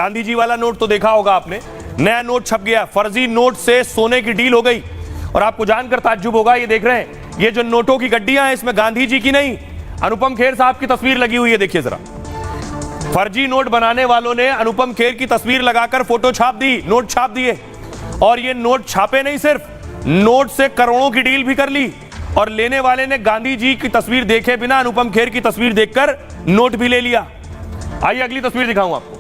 गांधी जी वाला नोट तो देखा होगा आपने, नया नोट छप गया, फर्जी नोट से सोने की डील हो गई। और आपको जानकर ताज्जुब होगा, ये देख रहे हैं, ये जो नोटों की गड्डियां हैं इसमें गांधी जी की नहीं, अनुपम खेर साहब की तस्वीर लगी हुई है। देखिए जरा, फर्जी नोट बनाने वालों ने अनुपम खेर की तस्वीर लगाकर फोटो छाप दी, नोट छाप दिए। और ये नोट छापे नहीं, सिर्फ नोट से करोड़ों की डील भी कर ली। और लेने वाले ने गांधी जी की तस्वीर देखे बिना अनुपम खेर की तस्वीर देखकर नोट भी ले लिया। आइए अगली तस्वीर दिखाऊं आपको।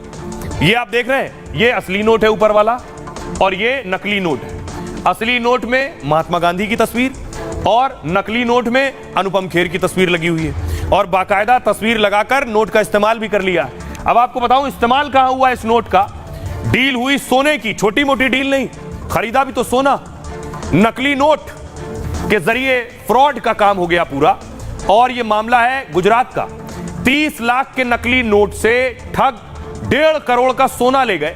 ये आप देख रहे हैं, ये असली नोट है ऊपर वाला और ये नकली नोट है। असली नोट में महात्मा गांधी की तस्वीर और नकली नोट में अनुपम खेर की तस्वीर लगी हुई है। और बाकायदा तस्वीर लगाकर नोट का इस्तेमाल भी कर लिया। अब आपको बताऊं इस्तेमाल कहां हुआ इस नोट का। डील हुई सोने की, छोटी मोटी डील नहीं, खरीदा भी तो सोना। नकली नोट के जरिए फ्रॉड का काम हो गया पूरा। और यह मामला है गुजरात का। 30 लाख के नकली नोट से ठग 1.5 करोड़ का सोना ले गए।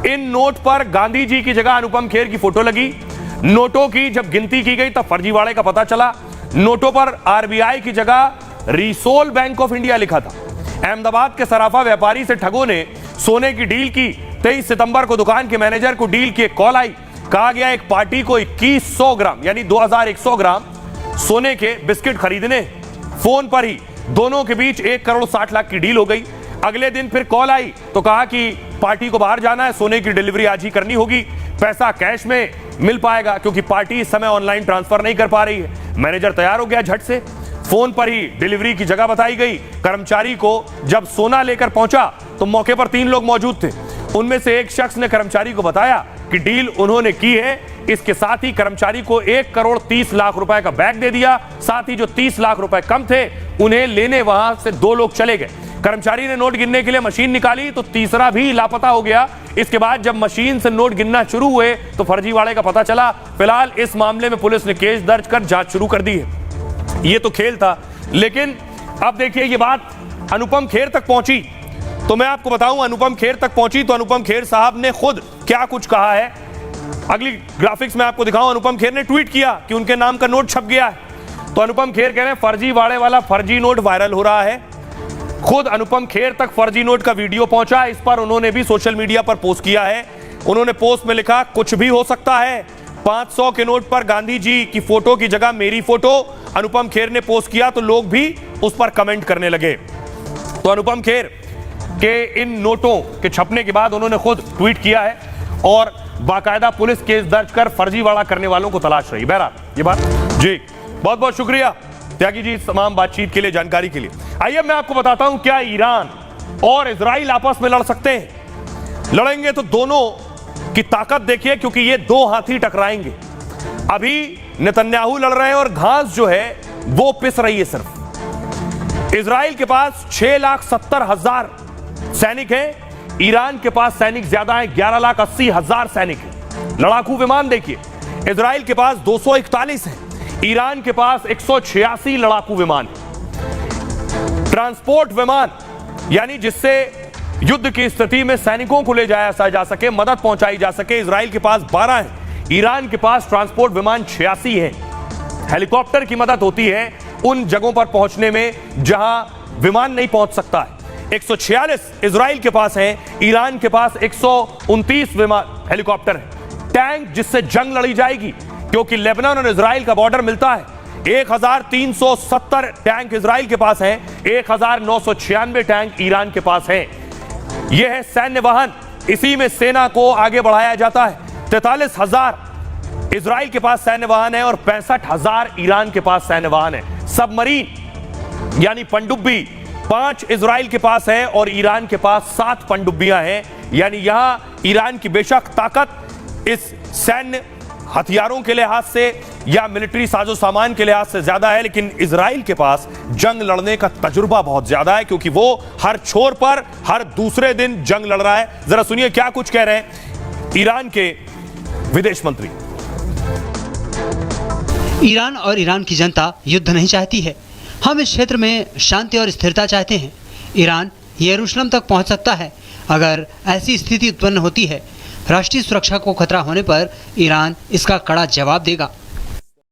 इन नोट पर गांधी जी की जगह अनुपम खेर की फोटो लगी। नोटों की जब गिनती की गई तब फर्जीवाड़े का पता चला। नोटों पर आरबीआई की जगह रिसोल बैंक ऑफ इंडिया लिखा था। अहमदाबाद के सराफा व्यापारी से ठगों ने सोने की डील की। 23 सितंबर को दुकान के मैनेजर को डील की एक कॉल आई। कहा गया एक पार्टी को 2100 ग्राम यानी 2100 ग्राम सोने के बिस्किट खरीदने। फोन पर ही दोनों के बीच 1 करोड़ 60 लाख की डील हो गई। अगले दिन फिर कॉल आई तो कहा कि पार्टी को बाहर जाना है, सोने की डिलीवरी आज ही करनी होगी, पैसा कैश में मिल पाएगा क्योंकि पार्टी इस समय ऑनलाइन ट्रांसफर नहीं कर पा रही है। मैनेजर तैयार हो गया झट से। फोन पर ही डिलीवरी की जगह बताई गई। कर्मचारी को जब सोना लेकर पहुंचा तो मौके पर 3 लोग मौजूद थे। उनमें से एक शख्स ने कर्मचारी को बताया कि डील उन्होंने की है। इसके साथ ही कर्मचारी को 1 करोड़ 30 लाख रुपए का बैग दे दिया। साथ ही जो 30 लाख रुपए कम थे उन्हें लेने वहां से 2 लोग चले गए। कर्मचारी ने नोट गिनने के लिए मशीन निकाली तो तीसरा भी लापता हो गया। इसके बाद जब मशीन से नोट गिनना शुरू हुए तो फर्जीवाड़े का पता चला। फिलहाल इस मामले में पुलिस ने केस दर्ज कर जांच शुरू कर दी है। ये तो खेल था, लेकिन अब देखिए ये बात अनुपम खेर तक पहुंची तो मैं आपको बताऊं, अनुपम खेर तक पहुंची तो अनुपम खेर साहब ने खुद क्या कुछ कहा है अगली ग्राफिक्स में आपको दिखाऊं। अनुपम खेर ने ट्वीट किया कि उनके नाम का नोट छप गया है। तो अनुपम खेर कह रहे हैं फर्जीवाड़े वाला फर्जी नोट वायरल हो रहा है। खुद अनुपम खेर तक फर्जी नोट का वीडियो पहुंचा। इस पर उन्होंने भी सोशल मीडिया पर पोस्ट किया है। उन्होंने पोस्ट में लिखा कुछ भी हो सकता है। 500 के नोट पर गांधी जी की फोटो की जगह मेरी फोटो अनुपम खेर ने पोस्ट किया तो लोग भी उस पर कमेंट करने लगे। तो अनुपम खेर के इन नोटों के छपने के बाद उन्होंने खुद ट्वीट किया है और बाकायदा पुलिस केस दर्ज कर फर्जीवाड़ा करने वालों को तलाश रही। बहरहाल ये बात जी, बहुत बहुत शुक्रिया त्यागी जी तमाम बातचीत के लिए, जानकारी के लिए। आइए मैं आपको बताता हूं क्या ईरान और इजराइल आपस में लड़ सकते हैं। लड़ेंगे तो दोनों की ताकत देखिए, क्योंकि ये 2 हाथी टकराएंगे। अभी नेतन्याहू लड़ रहे हैं और घास जो है वो पिस रही है सिर्फ। इजराइल के पास 6,70,000 सैनिक हैं, ईरान के पास सैनिक ज्यादा हैं, 11,80,000 सैनिक हैं। लड़ाकू विमान देखिए, इजराइल के पास 241 है, ईरान के पास 186 लड़ाकू विमान। ट्रांसपोर्ट विमान यानी जिससे युद्ध की स्थिति में सैनिकों को ले जाया जा सके, मदद पहुंचाई जा सके, इजराइल के पास 12 है, ईरान के पास ट्रांसपोर्ट विमान 86 है। हेलीकॉप्टर की मदद होती है उन जगहों पर पहुंचने में जहां विमान नहीं पहुंच सकता है। 146 इजराइल के पास है, ईरान के पास 129 विमान हेलीकॉप्टर है। टैंक जिससे जंग लड़ी जाएगी, क्योंकि लेबनान और इजराइल का बॉर्डर मिलता है। 1370 टैंक इजराइल के पास हैं, 1996 टैंक ईरान के पास हैं। यह है सैन्य वाहन, इसी में सेना को आगे बढ़ाया जाता है। 43,000 इजराइल के पास सैन्य वाहन है और 65,000 ईरान के पास सैन्य वाहन है। सबमरीन यानी पनडुब्बी 5 इजराइल के पास है और ईरान के पास 7 पनडुब्बियां हैं। यानी यहां ईरान की बेशक ताकत इस सैन्य हथियारों के लिहाज से या मिलिट्री साजो सामान के लिहाज से ज्यादा है, लेकिन इजराइल के पास जंग लड़ने का तजुर्बा बहुत ज्यादा है, क्योंकि वो हर छोर पर हर दूसरे दिन जंग लड़ रहा है। जरा सुनिए क्या कुछ कह रहे हैं ईरान के विदेश मंत्री। ईरान और ईरान की जनता युद्ध नहीं चाहती है। हम इस क्षेत्र में शांति और स्थिरता चाहते हैं। ईरान यरूशलेम तक पहुंच सकता है। अगर ऐसी स्थिति उत्पन्न होती है, राष्ट्रीय सुरक्षा को खतरा होने पर ईरान इसका कड़ा जवाब देगा।